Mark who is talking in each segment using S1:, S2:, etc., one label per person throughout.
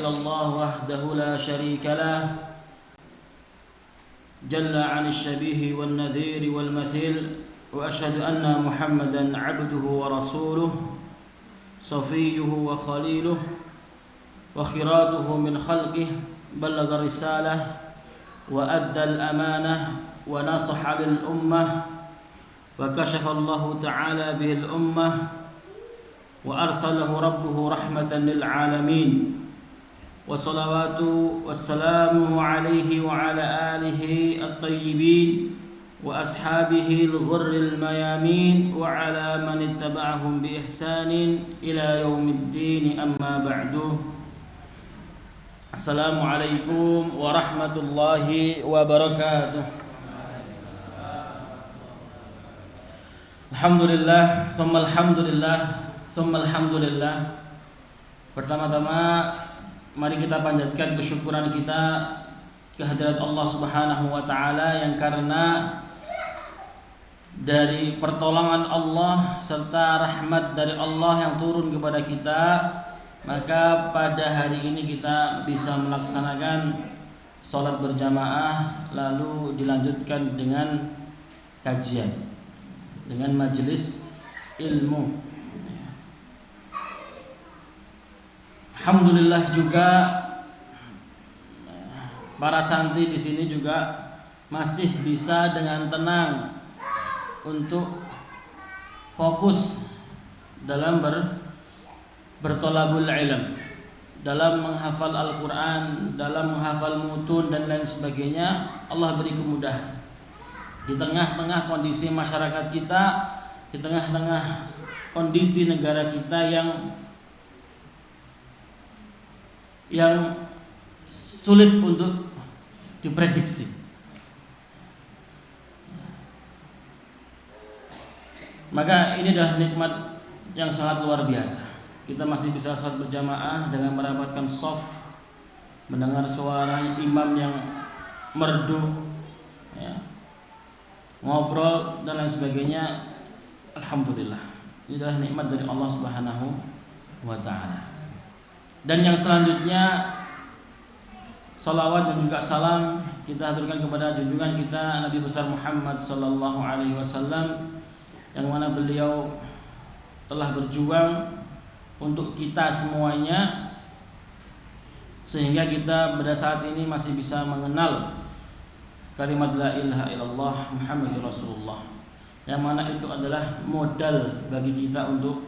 S1: إلا الله وحده لا شريك له جل عن الشبيه والنذير والمثيل وأشهد أن محمدا عبده ورسوله صفيه وخليله وخيراته من خلقه بلغ الرسالة وأدى الأمانة ونصح للأمة وكشف الله تعالى به الأمة وأرسله ربه رحمة للعالمين والصلوات والسلام عليه وعلى آله الطيبين وأصحابه الغر الميامين وعلى من اتبعهم بإحسان إلى يوم الدين أما بعد السلام عليكم ورحمة الله وبركاته Alhamdulillah thumma alhamdulillah thumma alhamdulillah. Pertama-tama mari kita panjatkan kesyukuran kita kehadirat Allah Subhanahu wa taala yang karena dari pertolongan Allah serta rahmat dari Allah yang turun kepada kita, maka pada hari ini kita bisa melaksanakan sholat berjamaah lalu dilanjutkan dengan kajian, dengan majelis ilmu. Alhamdulillah juga para santri di sini juga masih bisa dengan tenang untuk fokus dalam bertolabul ilm, dalam menghafal Al-Quran, dalam menghafal mutun dan lain sebagainya. Allah beri kemudahan di tengah-tengah kondisi masyarakat kita, di tengah-tengah kondisi negara kita yang sulit untuk diprediksi. Maka ini adalah nikmat yang sangat luar biasa. Kita masih bisa sholat berjamaah dengan merapatkan shaf, mendengar suara imam yang merdu, ya, ngobrol dan lain sebagainya. Alhamdulillah, ini adalah nikmat dari Allah Subhanahu wa ta'ala. Dan yang selanjutnya, salawat dan juga salam kita haturkan kepada junjungan kita Nabi besar Muhammad sallallahu alaihi wasallam, yang mana beliau telah berjuang untuk kita semuanya sehingga kita pada saat ini masih bisa mengenal kalimat la ilaha illallah Muhammadur Rasulullah, yang mana itu adalah modal bagi kita untuk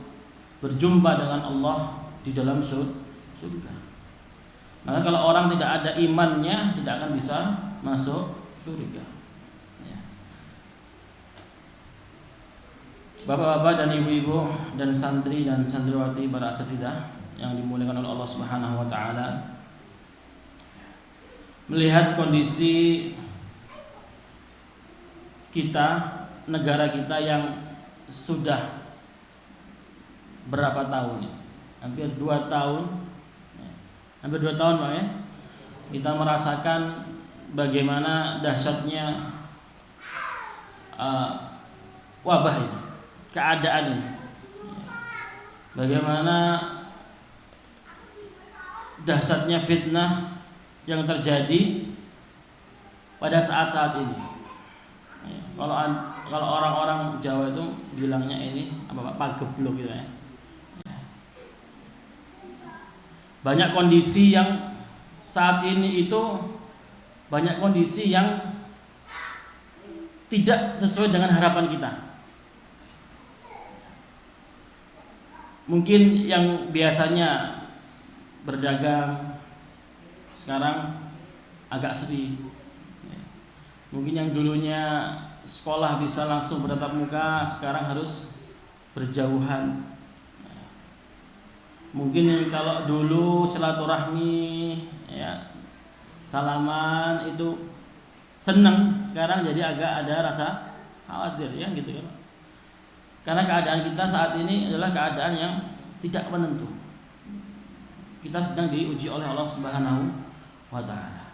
S1: berjumpa dengan Allah di dalam surga. Maka kalau orang tidak ada imannya, tidak akan bisa masuk surga. Bapak-bapak dan ibu-ibu dan santri dan santriwati para asatidzah yang dimuliakan oleh Allah Subhanahu wa taala, melihat kondisi kita, negara kita yang sudah berapa tahun, hampir 2 tahun, Pak ya, kita merasakan bagaimana dahsyatnya wabah ini, keadaan ini, bagaimana dahsyatnya fitnah yang terjadi pada saat-saat ini. Kalau orang-orang Jawa itu bilangnya ini apa Pak, pagebluk gitu ya. Banyak kondisi yang saat ini itu banyak kondisi yang tidak sesuai dengan harapan kita. Mungkin yang biasanya berdagang sekarang agak sepi. Mungkin yang dulunya sekolah bisa langsung bertatap muka, sekarang harus berjauhan. Mungkin kalau dulu silaturahmi, ya, salaman itu seneng, sekarang jadi agak ada rasa khawatir, ya gitu kan. Karena keadaan kita saat ini adalah keadaan yang tidak menentu. Kita sedang diuji oleh Allah Subhanahu wa taala.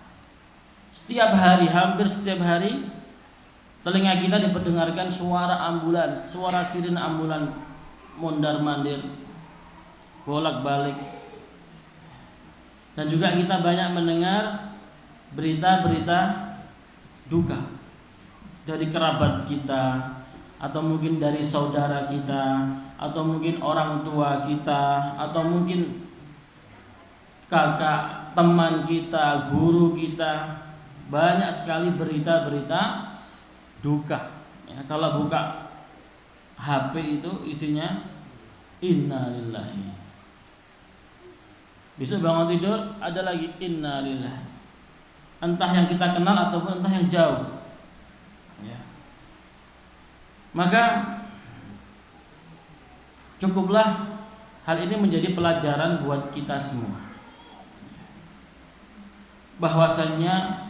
S1: Setiap hari, hampir setiap hari, telinga kita diperdengarkan suara ambulans, suara sirin ambulan mondar-mandir, bolak-balik. Dan juga kita banyak mendengar berita-berita duka dari kerabat kita, atau mungkin dari saudara kita, atau mungkin orang tua kita, atau mungkin kakak, teman kita, guru kita. Banyak sekali berita-berita duka. Ya, kalau buka HP itu isinya innalillahi. Besok bangun tidur ada lagi innalillahi. Entah yang kita kenal ataupun entah yang jauh. Ya. Maka cukuplah hal ini menjadi pelajaran buat kita semua, bahwasannya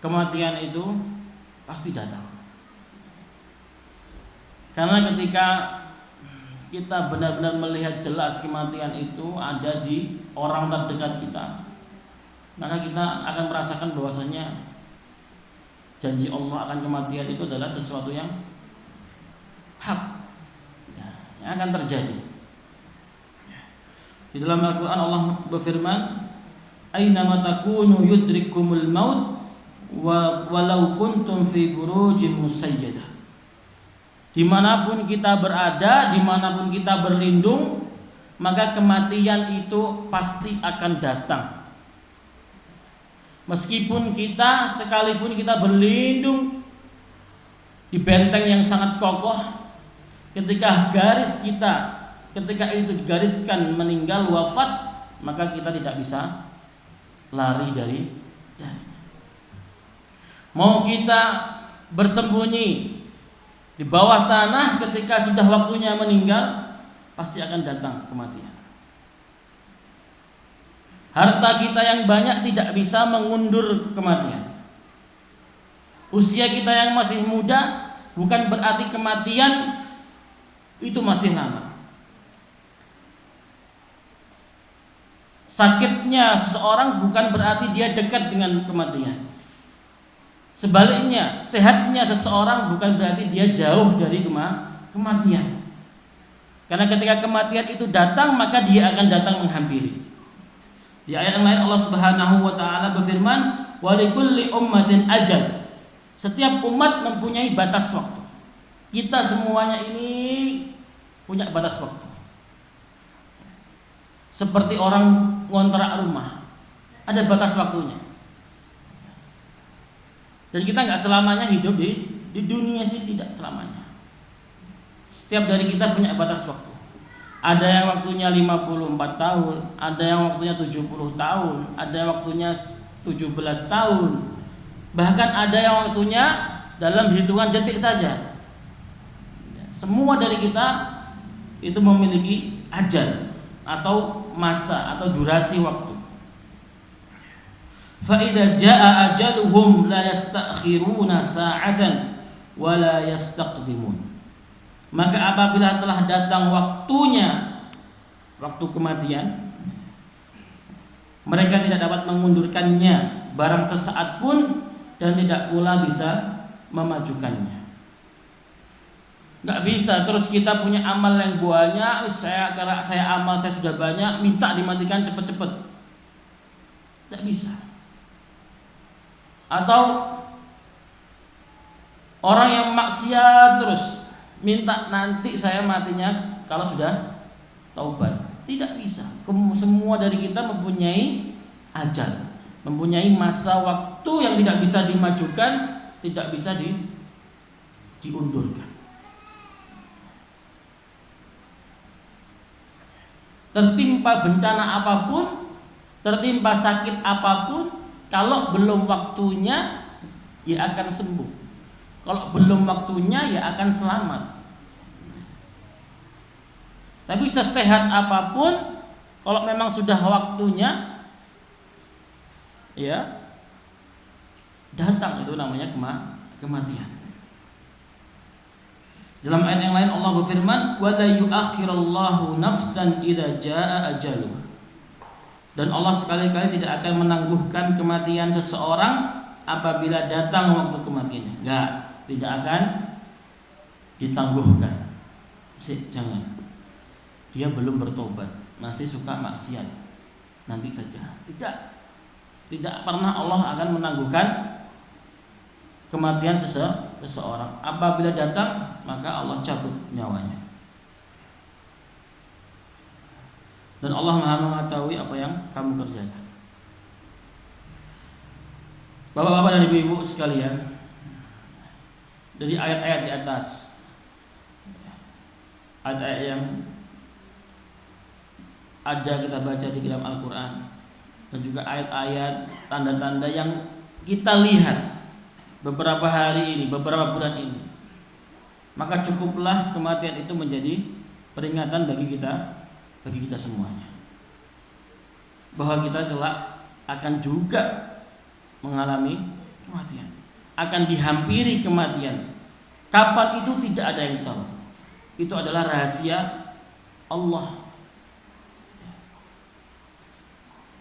S1: kematian itu pasti datang. Karena ketika kita benar-benar melihat jelas kematian itu ada di orang terdekat kita, maka kita akan merasakan bahwasanya janji Allah akan kematian itu adalah sesuatu yang hak, yang akan terjadi. Di dalam Al-Quran Allah berfirman, "Aynama takunu yudrikumul maut walau kuntum fi burujin musayyadah." Dimanapun kita berada, dimanapun kita berlindung, maka kematian itu pasti akan datang. Meskipun kita, sekalipun kita berlindung di benteng yang sangat kokoh, ketika itu digariskan meninggal, wafat, maka kita tidak bisa lari dari. Mau kita bersembunyi di bawah tanah, ketika sudah waktunya meninggal, pasti akan datang kematian. Harta kita yang banyak tidak bisa mengundur kematian. Usia kita yang masih muda bukan berarti kematian itu masih lama. Sakitnya seseorang bukan berarti dia dekat dengan kematian. Sebaliknya, sehatnya seseorang bukan berarti dia jauh dari kematian. Karena ketika kematian itu datang, maka dia akan datang menghampiri. Di ayat yang lain Allah Subhanahu wa taala berfirman, "Wa likulli ummatin ajal." Setiap umat mempunyai batas waktu. Kita semuanya ini punya batas waktu. Seperti orang ngontrak rumah, ada batas waktunya. Dan kita nggak selamanya hidup di dunia sih, tidak selamanya. Setiap dari kita punya batas waktu. Ada yang waktunya 54 tahun, ada yang waktunya 70 tahun, ada yang waktunya 17 tahun. Bahkan ada yang waktunya dalam hitungan detik saja. Semua dari kita itu memiliki ajal atau masa atau durasi waktu. فَإِذَا جَاءَ أَجَلُهُمْ لَا يَسْتَأْخِرُونَ سَاعَةً وَلَا يَسْتَقْدِمُونَ. Maka apabila telah datang waktunya, waktu kematian, mereka tidak dapat mengundurkannya barang sesaat pun, dan tidak pula bisa memajukannya. Gak bisa terus kita punya amal yang banyak, karena saya amal saya sudah banyak, minta dimatikan cepet-cepet. Gak bisa. Atau orang yang maksiat terus minta nanti saya matinya kalau sudah taubat. Tidak bisa. Semua dari kita mempunyai ajal, mempunyai masa waktu yang tidak bisa dimajukan, tidak bisa diundurkan. Tertimpa bencana apapun, tertimpa sakit apapun, kalau belum waktunya ya akan sembuh. Kalau belum waktunya ya akan selamat. Tapi sesehat apapun, kalau memang sudah waktunya ya datang, itu namanya kematian. Dalam ayat yang lain Allah berfirman, "Wa la yu'akhirullahu nafsan idza jaa ajaluha." Dan Allah sekali-kali tidak akan menangguhkan kematian seseorang apabila datang waktu kematiannya. Tidak akan ditangguhkan. Jangan. Dia belum bertobat, masih suka maksiat. nanti saja. Tidak pernah Allah akan menangguhkan kematian seseorang. Apabila datang, maka Allah cabut nyawanya. Dan Allah Maha mengetahui apa yang kamu kerjakan. Bapak-bapak dan ibu-ibu sekalian, dari ayat-ayat di atas, ayat-ayat yang ada kita baca di dalam Al-Quran, dan juga ayat-ayat tanda-tanda yang kita lihat beberapa hari ini, beberapa bulan ini, maka cukuplah kematian itu menjadi peringatan bagi kita semuanya, bahwa kita kelak akan juga mengalami kematian, akan dihampiri kematian. Kapan itu tidak ada yang tahu. Itu adalah rahasia Allah.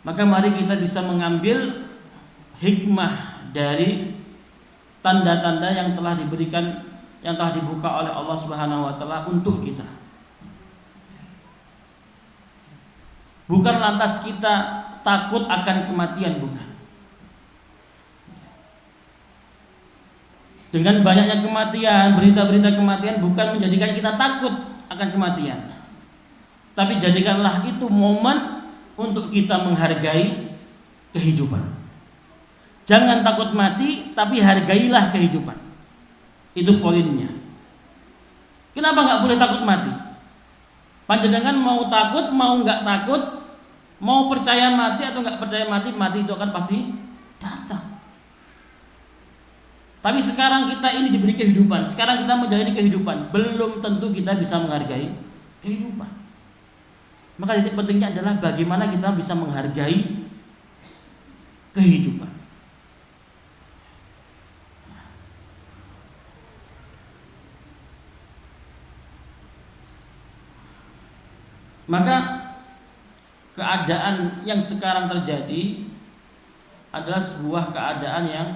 S1: Maka mari kita bisa mengambil hikmah dari tanda-tanda yang telah diberikan, yang telah dibuka oleh Allah Subhanahu wa taala untuk kita. Bukan lantas kita takut akan kematian, bukan. Dengan banyaknya kematian, berita-berita kematian bukan menjadikan kita takut akan kematian, tapi jadikanlah itu momen untuk kita menghargai kehidupan. Jangan takut mati, tapi hargailah kehidupan. Itu poinnya. Kenapa nggak boleh takut mati? Panjenengan mau takut, mau nggak takut, mau percaya mati atau nggak percaya mati, mati itu akan pasti datang. Tapi sekarang kita ini diberi kehidupan, sekarang kita menjalani kehidupan, belum tentu kita bisa menghargai kehidupan. Maka titik pentingnya adalah bagaimana kita bisa menghargai kehidupan. Maka keadaan yang sekarang terjadi adalah sebuah keadaan yang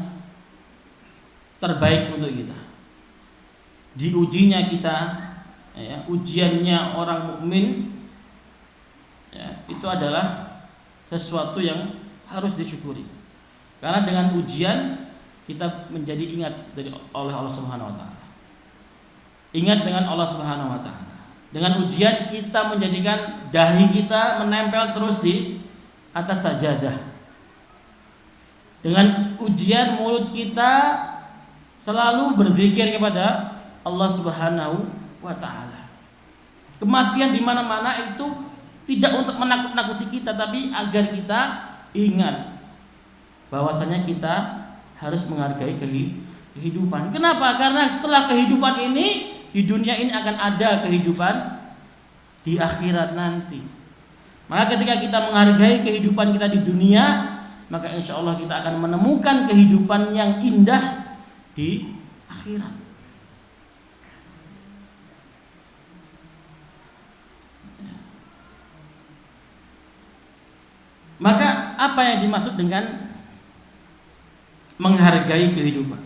S1: terbaik untuk kita. Diujinya kita, ya, ujiannya orang mukmin, ya, itu adalah sesuatu yang harus disyukuri. Karena dengan ujian kita menjadi ingat oleh Allah Subhanahu wa taala. Ingat dengan Allah Subhanahu wa taala. Dengan ujian kita menjadikan dahi kita menempel terus di atas sajadah. Dengan ujian mulut kita selalu berzikir kepada Allah Subhanahu wa taala. Kematian di mana-mana itu tidak untuk menakut-nakuti kita, tapi agar kita ingat bahwasanya kita harus menghargai kehidupan. Kenapa? Karena setelah kehidupan ini, di dunia ini akan ada kehidupan di akhirat nanti. Maka ketika kita menghargai kehidupan kita di dunia, maka insya Allah kita akan menemukan kehidupan yang indah di akhirat. Maka apa yang dimaksud dengan menghargai kehidupan?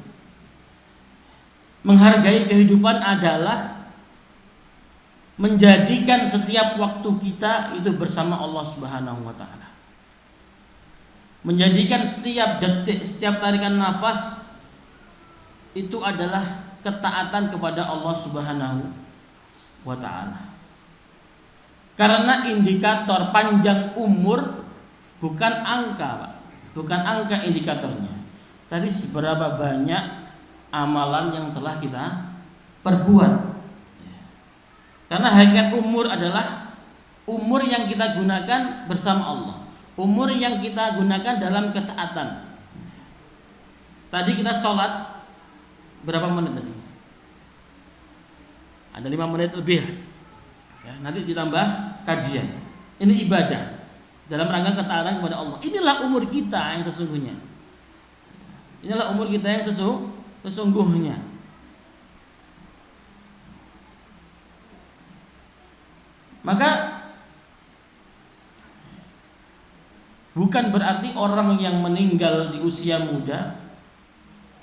S1: Menghargai kehidupan adalah menjadikan setiap waktu kita itu bersama Allah Subhanahu wa taala. Menjadikan setiap detik, setiap tarikan nafas itu adalah ketaatan kepada Allah Subhanahu wa taala. Karena indikator panjang umur bukan angka, Pak. Bukan angka indikatornya, tapi seberapa banyak amalan yang telah kita perbuat. Karena hakikat umur adalah umur yang kita gunakan bersama Allah, umur yang kita gunakan dalam ketaatan. Tadi kita sholat berapa menit tadi? Ada 5 menit lebih ya, nanti ditambah kajian. Ini ibadah dalam rangka ketaatan kepada Allah. Inilah umur kita yang sesungguhnya. Inilah umur kita yang sesungguhnya. Maka bukan berarti orang yang meninggal di usia muda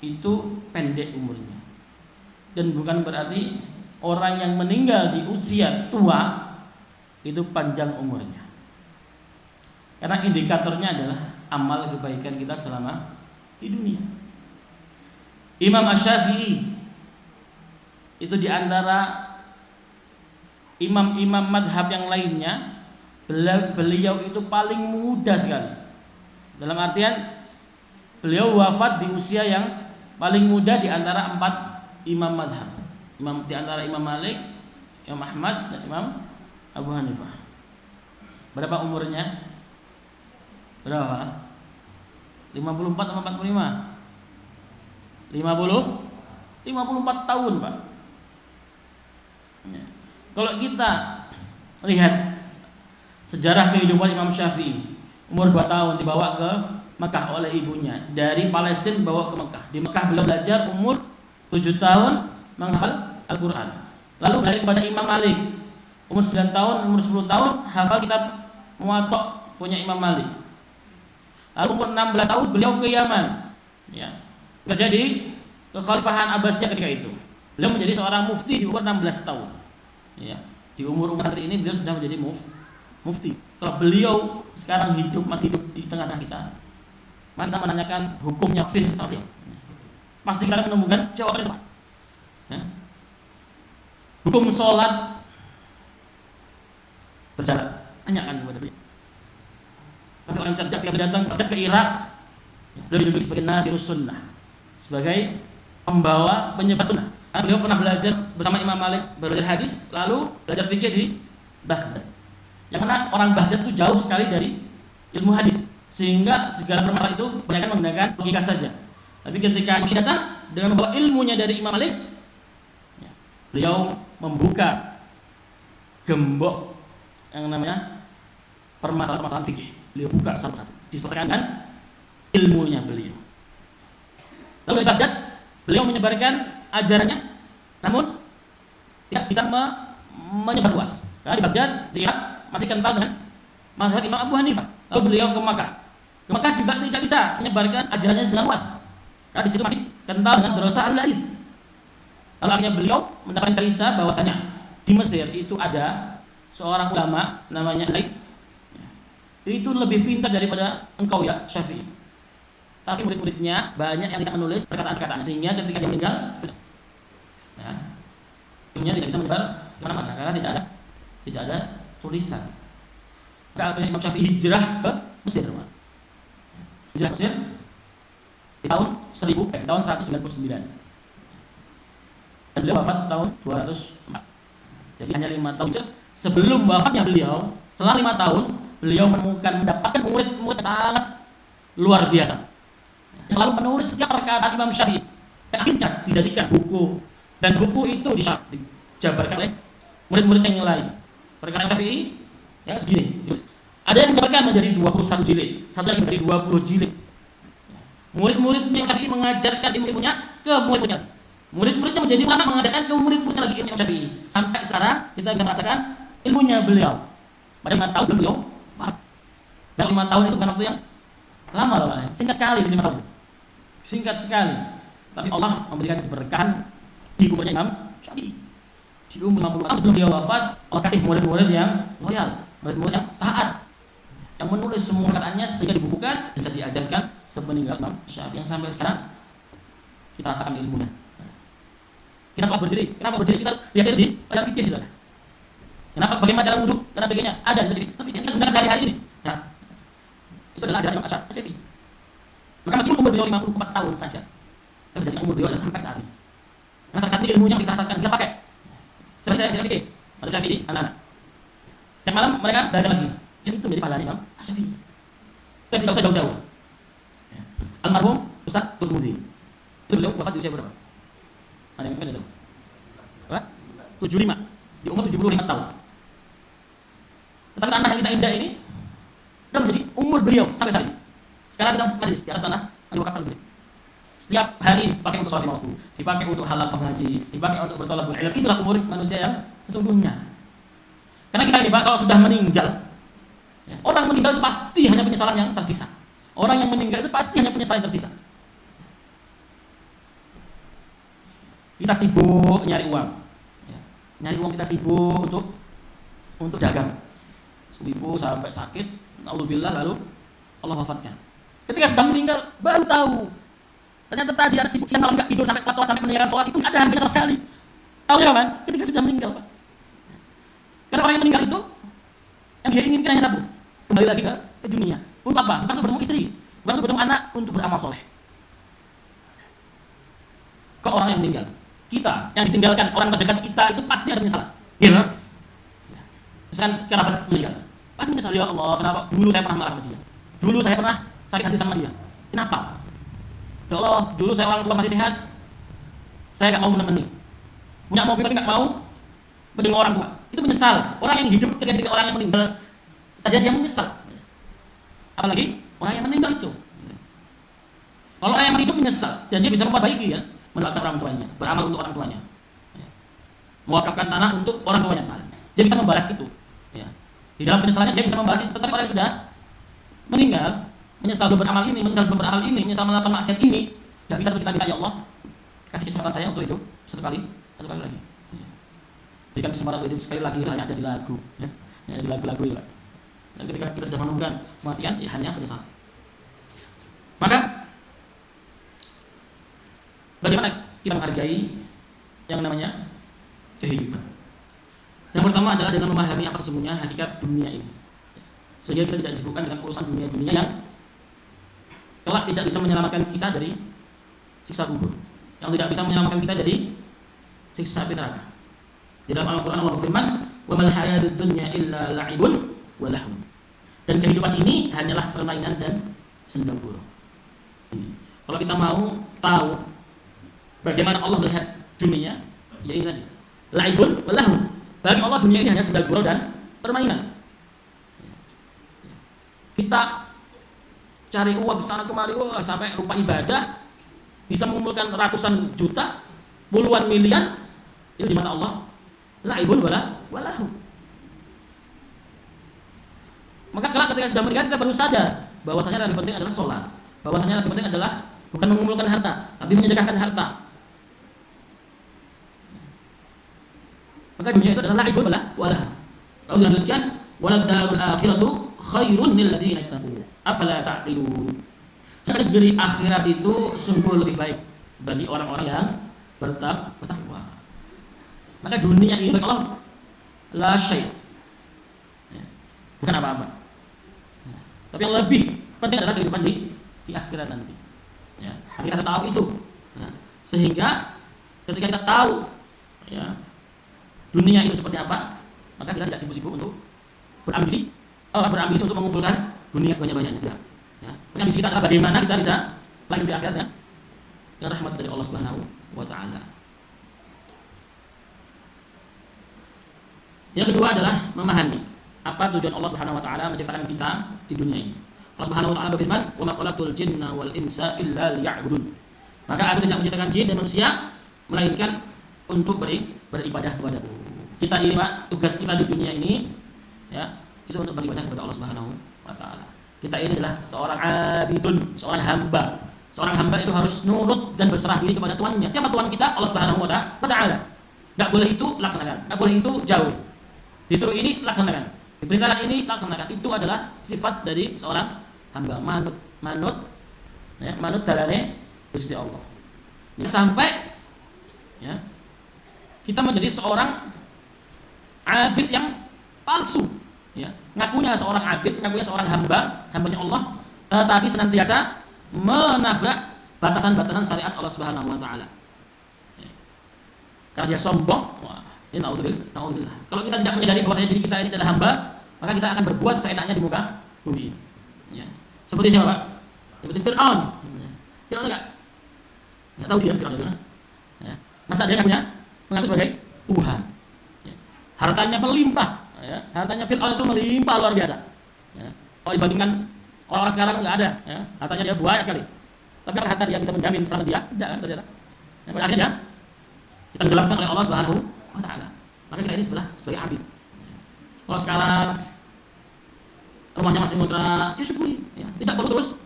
S1: itu pendek umurnya, dan bukan berarti orang yang meninggal di usia tua itu panjang umurnya. Karena indikatornya adalah amal kebaikan kita selama di dunia. Imam Asy-Syafi'i itu diantara imam-imam madhab yang lainnya, beliau itu paling muda sekali. Dalam artian beliau wafat di usia yang paling muda di antara 4 imam madhab. Di antara Imam Malik, Imam Ahmad, dan Imam Abu Hanifah. Berapa umurnya? Berapa? 54 atau 45? 54 tahun, Pak. Ya. Kalau kita lihat sejarah kehidupan Imam Syafi'i, umur 2 tahun dibawa ke Mekah oleh ibunya. Dari Palestina dibawa ke Mekah. Di Mekah beliau belajar, umur 7 tahun menghafal Al-Quran. Lalu balik kepada Imam Malik, umur 9 tahun, umur 10 tahun hafal kitab Muwatta punya Imam Malik. Lalu umur 16 tahun beliau ke Yaman, ya, terjadi kekhalifahan Abbasiyah ketika itu. Beliau menjadi seorang mufti di umur 16 tahun. Ya, di umur santri ini beliau sudah menjadi mufti. Kalau beliau sekarang masih hidup di tengah-tengah kita, maka kita menanyakan hukumnya vaksin saudara, pasti kita akan menemukan jawaban itu, Pak. Ya. Hukum sholat berjalan, tanyakan kepada beliau. Tapi orang cerdas ketika datang ke Irak, beliau dijuluki sebagai Nasirus Sunnah, sebagai pembawa penyebar sunnah. Karena beliau pernah belajar bersama Imam Malik, belajar hadis, lalu belajar fikih di Baghdad. Yang mana orang Baghdad itu jauh sekali dari ilmu hadis, sehingga segala permasalahan itu kebanyakan menggunakan logika saja. Tapi ketika Imam datang dengan membawa ilmunya dari Imam Malik, ya, beliau membuka gembok yang namanya permasalahan fikih. Beliau buka satu-satu, diselesaikan dengan ilmunya beliau. Lalu di Baghdad beliau menyebarkan ajarannya, namun tidak bisa menyebar luas. Karena di Baghdad, di Irak masih kental dengan mazhab Imam Abu Hanifah. Lalu beliau ke Makkah. Ke Makkah juga tidak bisa menyebarkan ajarannya dengan luas. Karena di situ masih kental dengan Darasa al-Hadis. Lalu akhirnya beliau mendapatkan cerita bahwasanya di Mesir itu ada seorang ulama namanya Laits. Itu lebih pintar daripada engkau ya Syafi'i. Tapi murid-muridnya banyak yang tidak menulis perkataan-perkataan, sehingga ketika dia meninggal, ya, ilmunya tidak bisa menyebar kemana-mana karena tidak ada tulisan. Maka akhirnya Imam Syafi'i hijrah ke Mesir. Hijrah ke Mesir di tahun 199. Dan beliau wafat tahun 204. Jadi hanya 5 tahun sebelum wafatnya beliau, setelah 5 tahun beliau mendapatkan murid-murid sangat luar biasa. Selalu menulis setiap perkataan Imam Syafi'i. Akhirnya dijadikan buku, dan buku itu dijabarkan oleh murid-murid yang lain. Perkataan Syafi'i yang segini. Ada yang dijabarkan menjadi 21 jilid, satu lagi menjadi 20 jilid. Murid-muridnya Syafi'i mengajarkan ilmu-ilmunya ke murid-muridnya. Murid-muridnya menjadi ulama mengajarkan ke murid-muridnya lagi ilmu Syafi'i. Sampai sekarang kita bisa merasakan ilmunya beliau. Pada 5 tahun sebelum beliau, dan 5 tahun itu bukan waktu yang lama loh, singkat sekali 5 tahun. Singkat sekali. Tapi Allah memberikan keberkahan di umurnya Imam Syafi'i. Di umur 50 tahun sebelum dia wafat, Allah kasih murid-murid yang loyal, murid-murid yang taat, yang menulis semua perkataannya sehingga dibukukan dan jadi diajarkan sepeninggal Imam Syafi'i yang sampai sekarang kita rasakan ilmunya. Kita sholat berdiri. Kenapa berdiri? Kita lihat di pelajaran fikih sudah. Kenapa? Bagaimana cara wudhu dan sebagainya? Ada di fikih. Kita gunakan sehari-hari ini. Nah, itu adalah ajaran Imam Syafi'i. Maka meskipun umur beliau 54 tahun saja, terjadi umur beliau sampai saat ini. Karena saat ini ilmunya kita rasakan, kita pakai. Seperti saya fikih, ada Syafi'i, anak-anak. Setiap malam mereka belajar lagi. Jadi itu menjadi pahalanya Imam Syafi'i. Kita tidak usah jauh-jauh. Almarhum Ustaz Turmudi. Itu beliau wafat di usia berapa? Ada yang tahu? Berapa? 75. Di umur 75 tahun. Tentang tanah yang kita injak ini dan menjadi umur beliau sampai saat ini. Sekarang kita majlis di atas tanah Al Wakaf Al-Bid. Setiap hari dipakai untuk sholat waktu, dipakai untuk halal pengaji, dipakai untuk bertolak ilmu. Itulah umur manusia yang sesungguhnya. Karena kita ini Pak, kalau sudah meninggal, ya, orang meninggal itu pasti hanya penyesalan yang tersisa. Orang yang meninggal itu pasti hanya penyesalan yang tersisa. Kita sibuk nyari uang, ya. Nyari uang kita sibuk untuk dagang. Ibu sampai sakit naudzubillah, lalu Allah wafatkan. Ketika sudah meninggal baru tahu ternyata tadi ada sibuk siang malam nggak tidur sampai kelas sholat, sampai meninggalkan sholat itu nggak ada harganya sama sekali. Tahu ya kan? Ketika sudah meninggal, Pak. Karena orang yang meninggal itu yang dia inginkan hanya satu, kembali lagi ke dunia. Untuk apa? Bukan untuk bertemu istri, bukan untuk bertemu anak, untuk beramal soleh. Kalau orang yang meninggal, kita yang ditinggalkan orang terdekat kita itu pasti ada penyesalan. Gitu. Misalkan kerabat meninggal, pasti menyesal, ya Allah, kenapa dulu saya pernah marah sama dia, dulu saya pernah sakit hati sama dia, kenapa? Ya Allah, dulu saya orang tua masih sehat, saya nggak mau menemani, punya mobil tapi nggak mau mendengar orang tua, itu menyesal. Orang yang hidup ketika orang yang meninggal saja dia menyesal, apalagi orang yang meninggal itu. Kalau orang yang masih hidup menyesal dan dia bisa memperbaiki, ya, mendoakan orang tuanya, beramal untuk orang tuanya, mewakafkan tanah untuk orang tuanya, dia bisa membalas itu. Ya. Di dalam penyesalannya dia bisa membalas itu. Tetapi orang yang sudah meninggal, menyesal belum beramal ini, menyesal belum beramal ini, menyesal melakukan maksiat ini, tidak bisa terus kita minta, ya Allah, kasih kesempatan saya untuk hidup satu kali lagi. Ya. Berikan kesempatan untuk hidup sekali lagi, hanya ada di lagu, ya. Hanya di lagu-lagu itu. Dan ketika kita sudah menemukan kematian, ya hanya menyesal. Maka bagaimana kita menghargai yang namanya kehidupan? Yang pertama adalah dengan memahami apa sesungguhnya hakikat dunia ini, sehingga kita tidak disibukkan dengan urusan dunia-dunia yang kelak tidak bisa menyelamatkan kita dari siksa kubur, yang tidak bisa menyelamatkan kita dari siksa api neraka. Di dalam Al-Quran Allah berfirman, "Wa mal hayatud dunya illa la'ibun wa lahun." Dan kehidupan ini hanyalah permainan dan senda gurau. Kalau kita mau tahu bagaimana Allah melihat dunia, ya ini tadi, la'ibun wa lahun. Bagi Allah dunia ini hanya senda gurau dan permainan. Kita cari uang kesana kemari, sampai lupa ibadah, bisa mengumpulkan ratusan juta, puluhan miliar, itu di mata Allah la'ibun wa lahun. Maka kelak ketika sudah meninggal kita baru sadar bahwasanya yang penting adalah sholat, bahwasanya yang penting adalah bukan mengumpulkan harta, tapi menyedekahkan harta. Maka dunia itu adalah la'ibun wa lahun. Lalu dilanjutkan, waladdarul akhiratu khairun lil ladzina yattaqun afala ta'qilun. Jadi negeri akhirat itu sungguh lebih baik bagi orang-orang yang bertakwa. Maka dunia ini bagi Allah la syai', bukan apa-apa. Tapi yang lebih penting adalah kehidupan di akhirat nanti. Ya, kita tahu itu. Ya, sehingga ketika kita tahu, ya, dunia itu seperti apa, maka kita tidak sibuk-sibuk untuk berambisi untuk mengumpulkan dunia sebanyak-banyaknya. Tidak. Ya. Ambisi kita adalah bagaimana kita bisa lahir di akhirat, ya, dengan rahmat dari Allah Subhanahu wa Ta'ala. Yang kedua adalah memahami apa tujuan Allah Subhanahu wa Ta'ala menciptakan kita di dunia ini. Allah Subhanahu wa Ta'ala berfirman, "Wa ma khalaqtul jinna wal insa illa liya'budun." Maka Aku tidak menciptakan jin dan manusia melainkan untuk beribadah kepadaku. Kita ini, Pak, tugas kita di dunia ini, ya, itu untuk beribadah kepada Allah Subhanahu wa Ta'ala. Kita ini adalah seorang abidun, seorang hamba. Seorang hamba itu harus nurut dan berserah diri kepada Tuannya. Siapa Tuhan kita? Allah Subhanahu wa Ta'ala. Enggak boleh itu laksanakan, enggak boleh itu jauh. Disuruh ini laksanakan, diperintahkan ini laksanakan. Itu adalah sifat dari seorang hamba, manut dalane Gusti Allah. Ini sampai, ya, kita menjadi seorang abid yang palsu, ya, ngakunya seorang abid, ngakunya seorang hambanya Allah, tetapi senantiasa menabrak batasan-batasan syariat Allah Subhanahu wa Ta'ala. Ya. Karena dia sombong, wah, ini naudzubillah. Kalau kita tidak menyadari bahwasanya diri kita ini adalah hamba, maka kita akan berbuat seenaknya di muka bumi. Ya. Seperti siapa, Pak? Seperti Fir'aun. Fir'aun enggak tahu dia Fir'aun itu. Ya. Masa dia mengaku sebagai Tuhan. Hartanya melimpah, ya. Hartanya Fir'aun itu melimpah luar biasa, ya. Kalau dibandingkan orang sekarang nggak ada, ya. Hartanya dia banyak sekali. Tapi apakah harta dia bisa menjamin selamat dia? Tidak, kan, ternyata. Ya, pada akhirnya kita tenggelamkan oleh Allah Subhanahu wa Ta'ala. Maka kita ini sebagai abid. Kalau sekarang rumahnya masih ngontrak, ya syukuri, ya. Tidak perlu terus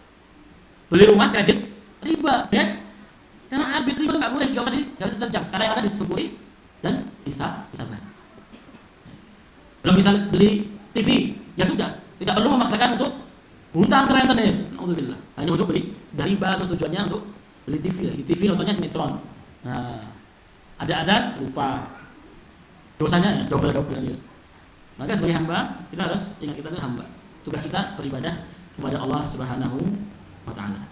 S1: beli rumah kredit riba, ya. Karena abid riba itu nggak boleh, nggak usah diterjang. Sekarang yang ada disyukuri dan bisa. Belum bisa beli TV, ya sudah, Tidak perlu memaksakan untuk hutang ke internet. Alhamdulillah. Hanya untuk beli dari riba, terus tujuannya untuk beli TV. Di TV nontonnya sinetron. Nah, ada adzan lupa. Dosanya ya, double gitu. Maka sebagai hamba kita harus ingat kita itu hamba. Tugas kita beribadah kepada Allah Subhanahu wa taala.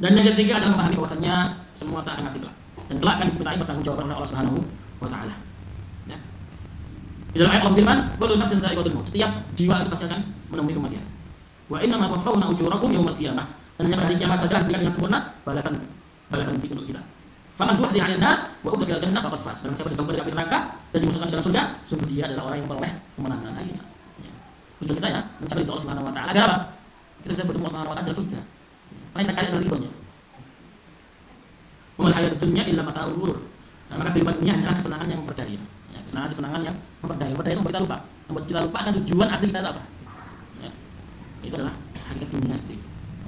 S1: Dan yang ketiga adalah memahami bahwasanya semua tak akan mati kelak. Dan kelak akan dimintai pertanggungjawaban oleh Allah Subhanahu wa taala. Ya. Di dalam ayat Allah firman, "Kullu nafsin dha'iqatul maut." Setiap jiwa itu pasti akan menemui kematian. Wa inna ma tuwaffawna ujurakum yaumal qiyamah. Dan hanya pada hari kiamat saja diberikan dengan sempurna balasan itu untuk kita. Faman zuhziha 'anil nar wa udkhila al-jannah faqad faz. Dan siapa dijauhkan dari api neraka dan dimasukkan ke dalam surga, sungguh dia adalah orang yang memperoleh kemenangan. Akhirnya. Ya. Tujuan kita ya mencapai ridho Allah Subhanahu wa taala. Agar apa? Kita bisa bertemu Allah Subhanahu wa taala dalam surga. Apa yang kita cari adalah ridhonya. Wa mal hayatud dunya illa mata'ul ghurur. Nah, maka kehidupan dunia hanyalah kesenangan yang memperdaya. Ya, kesenangan yang memperdaya. Memperdaya itu membuat kita lupa. Membuat kita lupa akan tujuan asli kita itu apa. Ya. Itu adalah hakikat dunia seperti itu.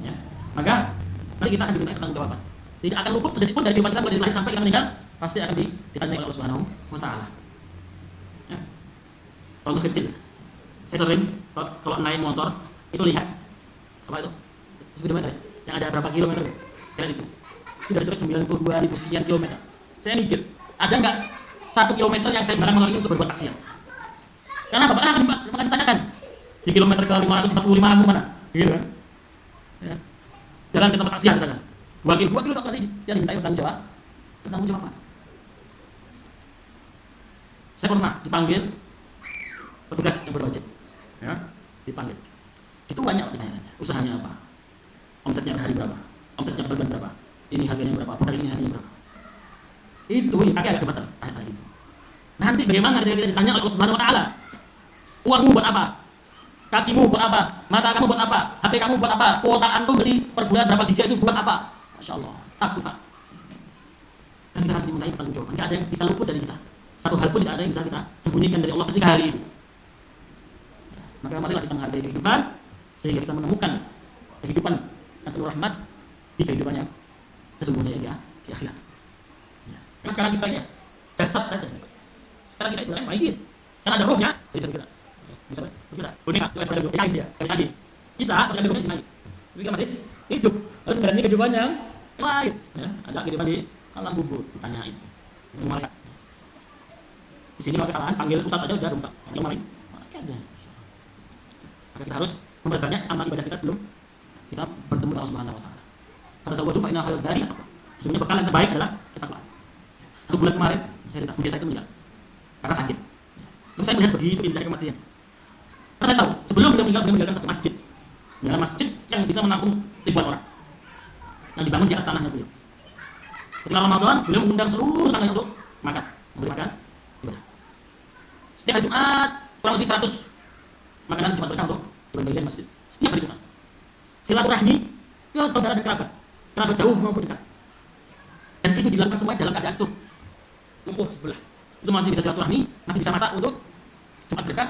S1: Ya. Maka nanti kita akan diminta pertanggungjawaban. Tidak akan luput sedetik pun dari kehidupan kita mulai dari lahir sampai kita meninggal, pasti akan ditanya oleh Allah Subhanahu wa taala. Ya. Contoh kecil. Saya sering kalau naik motor itu lihat apa itu? Speedometer yang ada berapa kilometer? Kira itu. Itu dari terus 92.000 sekian kilometer. Saya mikir, ada enggak 1 kilometer yang saya gunakan motor ini untuk berbuat maksiat? Karena Bapak akan ditanyakan di kilometer ke 545 mana? Gitu kan? Ya. Jalan ke tempat maksiat misalkan. 2 kilo tak tadi yang dimintai bertanggung jawab apa? Saya pernah dipanggil petugas yang berwajib, ya, dipanggil. Itu banyak pertanyaannya. Usahanya apa? Omsetnya per hari berapa? Omsetnya per bulan berapa? Ini harganya berapa? Produk ini harganya berapa? Itu dipakai agak jabatan ayat itu. Nanti bagaimana ketika kita ditanya oleh Allah Subhanahu wa taala? Uangmu buat apa? Kakimu buat apa? Mata kamu buat apa? HP kamu buat apa? Kuota antum beli per bulan berapa giga itu buat apa? Masya Allah, takut Pak. Dan kita harus dimintai pertanggungjawaban. Tidak ada yang bisa luput dari kita. Satu hal pun tidak ada yang bisa kita sembunyikan dari Allah ketika hari itu. Maka marilah kita menghargai kehidupan sehingga kita menemukan kehidupan yang penuh rahmat di kehidupan yang sesungguhnya ya di akhirat. Ya. Karena sekarang kita ya jasad saja. Sekarang kita sebenarnya mayit. Karena ada rohnya. Jadi kita misalnya kita boneka itu ada kaki dia, kaki. Kita masih ada rohnya di mayit. Tapi kita masih hidup. Harus menjalani kehidupan yang lain. Ya. Ada kehidupan di alam kubur ditanyain. Itu malaikat. Di sini maka kesalahan panggil ustaz aja udah rumpah. Yang maling. Ada. Maka kita harus memperbanyak amal ibadah kita sebelum kita bertemu dengan Allah Subhanahu wa taala. Kata sahabat fa inna khairaz zadi at-taqwa. Sesungguhnya bekal yang terbaik adalah ketakwaan. Satu bulan kemarin saya cerita, biasa itu meninggal karena sakit. Lalu saya melihat begitu indah kematian. Karena saya tahu sebelum beliau meninggal beliau meninggalkan satu masjid. Ya, masjid yang bisa menampung ribuan orang. Yang dibangun di atas tanahnya beliau. Ketika Ramadan beliau mengundang seluruh tetangganya untuk makan, memberi makan ibadah. Setiap hari Jumat kurang lebih 100 makanan Jumat berkah untuk dibagikan masjid. Setiap hari Jumat. Silaturahmi ke saudara dan kerabat jauh maupun dekat. Dan itu dilakukan semua dalam keadaan stroke. Lumpuh sebelah. Itu masih bisa silaturahmi, masih bisa masak untuk Jumat berkah.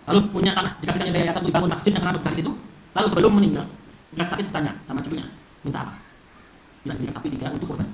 S1: Lalu punya tanah dikasihkan oleh yayasan untuk dibangun masjid yang sangat berkah di situ. Lalu sebelum meninggal, jika sakit ditanya sama cucunya, minta apa? Bilang sapi 3 untuk korban.